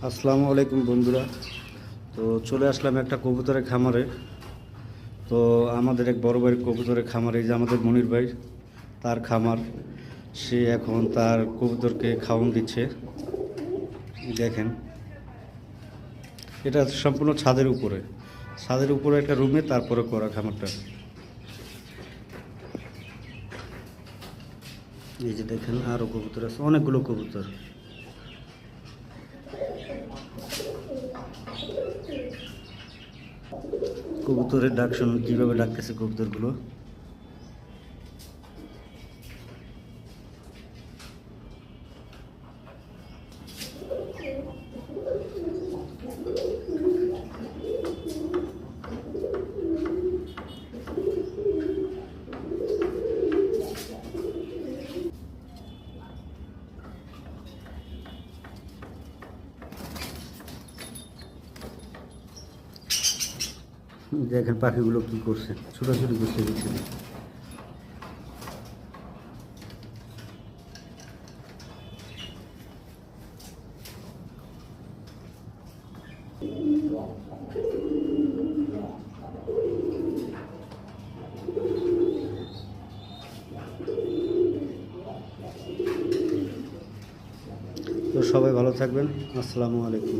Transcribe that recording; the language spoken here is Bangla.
আসসালামু আলাইকুম বন্ধুরা। তো চলে আসলাম একটা কবুতরের খামারে। তো আমাদের এক বড় ভাইয়ের কবুতরের খামারে, এই যে আমাদের মনির ভাই, তার খামার। সে এখন তার কবুতরকে খাওয়ান দিচ্ছে। দেখেন, এটা সম্পূর্ণ ছাদের উপরে, একটা রুমে তারপরে করা খামারটা। এই যে দেখেন, আরও কবুতর আছে, অনেকগুলো কবুতর। কবুতরের ডাক শুনুন, কীভাবে ডাকতেছে কবুতরগুলো। দেখেন পাখিগুলো কি করছে, ছোটাছুটি করছে পিছনে। তো সবাই ভালো থাকবেন। আসসালামু আলাইকুম।